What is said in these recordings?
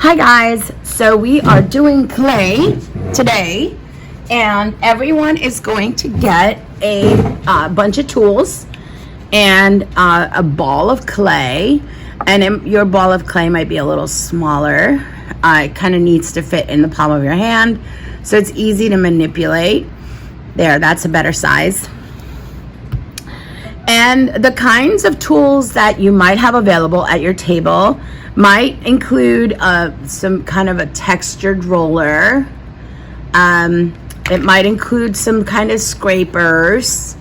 Hi guys, so we are doing clay today and everyone is going to get a bunch of tools and a ball of clay, and your ball of clay might be a little smaller. It kind of needs to fit in the palm of your hand so it's easy to manipulate. There, that's a better size. And the kinds of tools that you might have available at your table might include some kind of a textured roller. It might include some kind of scrapers.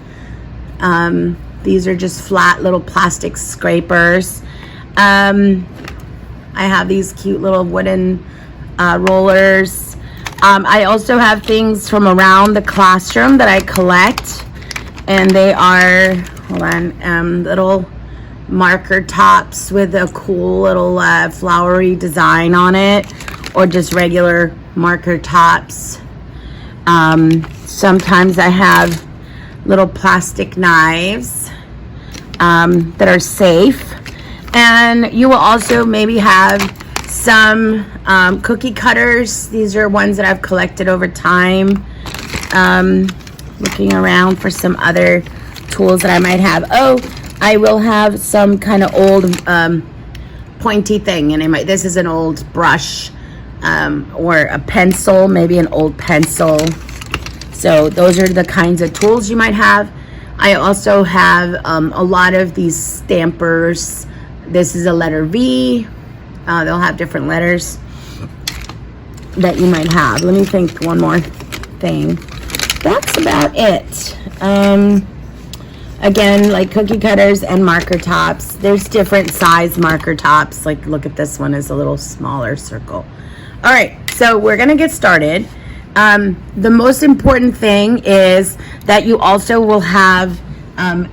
These are just flat little plastic scrapers. I have these cute little wooden rollers. I also have things from around the classroom that I collect, and they are, hold on, little marker tops with a cool little flowery design on it, or just regular marker tops. Sometimes I have little plastic knives that are safe, and you will also maybe have some cookie cutters. These are ones that I've collected over time. Looking around for some other tools that I might have. Oh, I will have some kind of old pointy thing, and this is an old brush or a pencil, maybe an old pencil. So those are the kinds of tools you might have. I also have a lot of these stampers. This is a letter V. They'll have different letters that you might have. Let me think one more thing. That's about it. Again, like cookie cutters and marker tops. There's different size marker tops. Like, look at this one, is a little smaller circle. All right, so we're gonna get started. The most important thing is that you also will have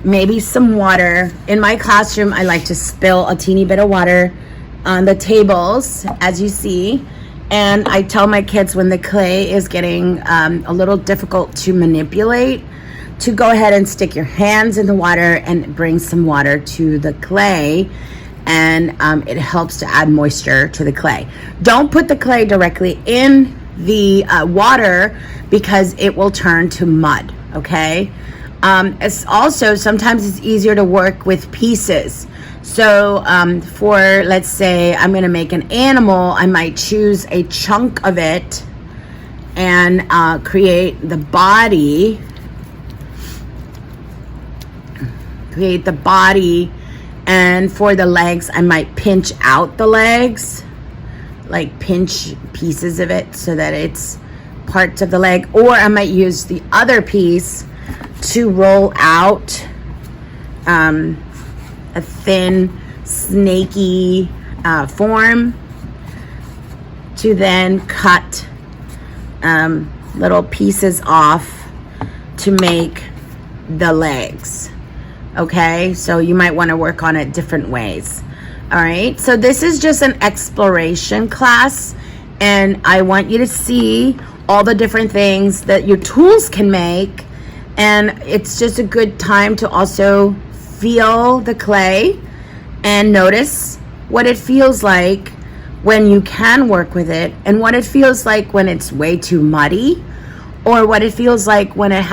maybe some water. In my classroom, I like to spill a teeny bit of water on the tables, as you see. And I tell my kids when the clay is getting a little difficult to manipulate, to go ahead and stick your hands in the water and bring some water to the clay, and it helps to add moisture to the clay. Don't put the clay directly in the water because it will turn to mud, okay? It's also, sometimes it's easier to work with pieces. So for, let's say I'm gonna make an animal, I might choose a chunk of it and create the body, and for the legs, I might pinch out the legs, like pinch pieces of it so that it's parts of the leg, or I might use the other piece to roll out a thin, snaky form, to then cut little pieces off to make the legs. Okay, so you might want to work on it different ways. All right, so this is just an exploration class, and I want you to see all the different things that your tools can make, and it's just a good time to also feel the clay and notice what it feels like when you can work with it, and what it feels like when it's way too muddy, or what it feels like when it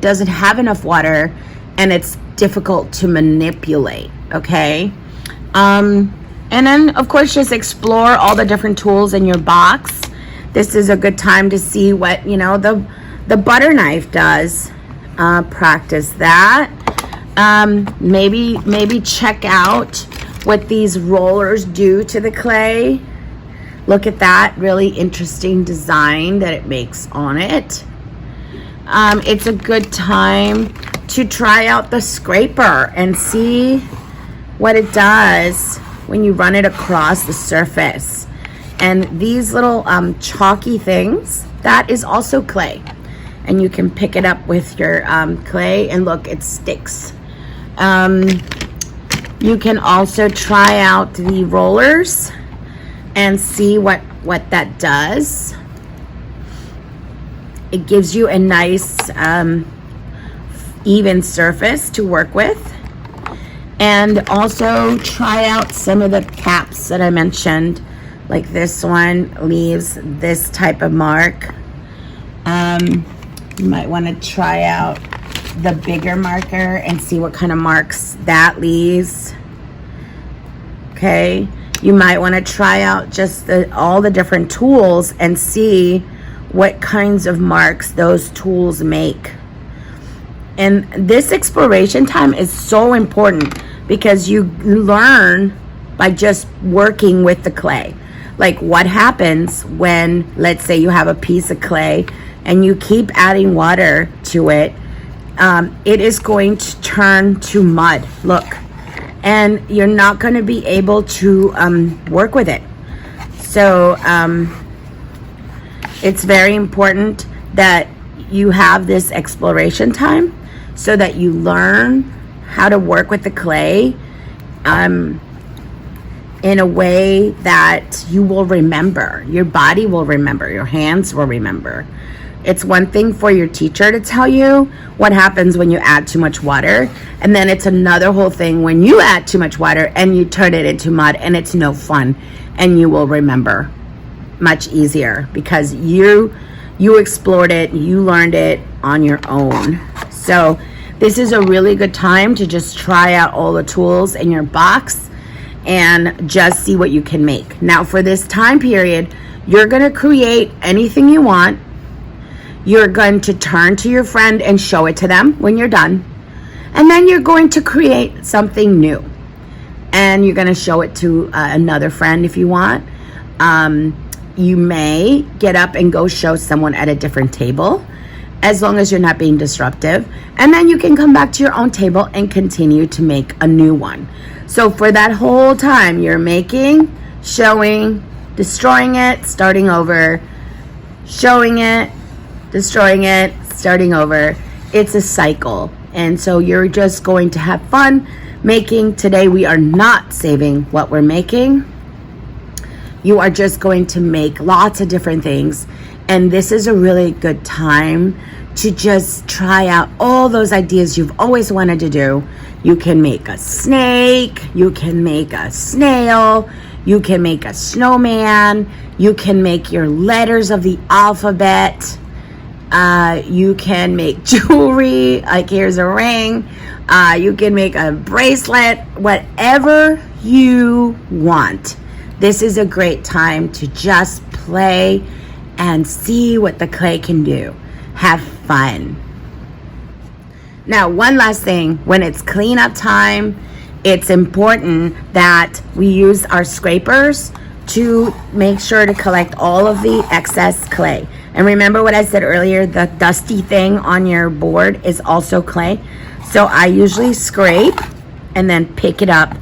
doesn't have enough water and it's difficult to manipulate. Okay, and then of course just explore all the different tools in your box. This is a good time to see what the butter knife does. Practice that. Maybe check out what these rollers do to the clay. Look at that really interesting design that it makes on it. It's a good time to try out the scraper and see what it does when you run it across the surface. And these little chalky things, that is also clay, and you can pick it up with your clay, and look, it sticks. You can also try out the rollers and see what that does. It gives you a nice even surface to work with. And also try out some of the caps that I mentioned. Like this one leaves this type of mark. You might want to try out the bigger marker and see what kind of marks that leaves. Okay, you might want to try out just all the different tools and see what kinds of marks those tools make. And this exploration time is so important because you learn by just working with the clay. Like what happens when, let's say you have a piece of clay and you keep adding water to it, it is going to turn to mud, look, and you're not going to be able to work with it. So it's very important that you have this exploration time so that you learn how to work with the clay in a way that you will remember. Your body will remember, your hands will remember. It's one thing for your teacher to tell you what happens when you add too much water, and then it's another whole thing when you add too much water and you turn it into mud, and it's no fun, and you will remember much easier because you explored it, you learned it on your own. So this is a really good time to just try out all the tools in your box and just see what you can make. Now for this time period, you're going to create anything you want. You're going to turn to your friend and show it to them when you're done. And then you're going to create something new. And you're going to show it to another friend if you want. You may get up and go show someone at a different table, as long as you're not being disruptive. And then you can come back to your own table and continue to make a new one. So for that whole time, you're making, showing, destroying it, starting over, showing it, destroying it, starting over. It's a cycle. And so you're just going to have fun making. Today we are not saving what we're making. You are just going to make lots of different things. And this is a really good time to just try out all those ideas you've always wanted to do. You can make a snake, you can make a snail, you can make a snowman, you can make your letters of the alphabet. You can make jewelry, like here's a ring. You can make a bracelet, whatever you want. This is a great time to just play and see what the clay can do. Have fun. Now, one last thing, when it's cleanup time, it's important that we use our scrapers to make sure to collect all of the excess clay. And remember what I said earlier, the dusty thing on your board is also clay. So I usually scrape and then pick it up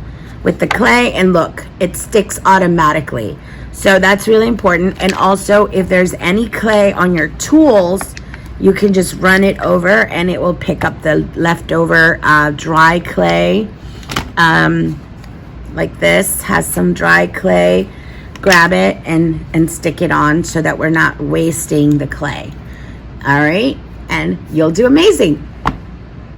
with the clay, and look, it sticks automatically. So that's really important. And also, if there's any clay on your tools, you can just run it over and it will pick up the leftover dry clay. Like this has some dry clay. Grab it and stick it on so that we're not wasting the clay. All right, and you'll do amazing.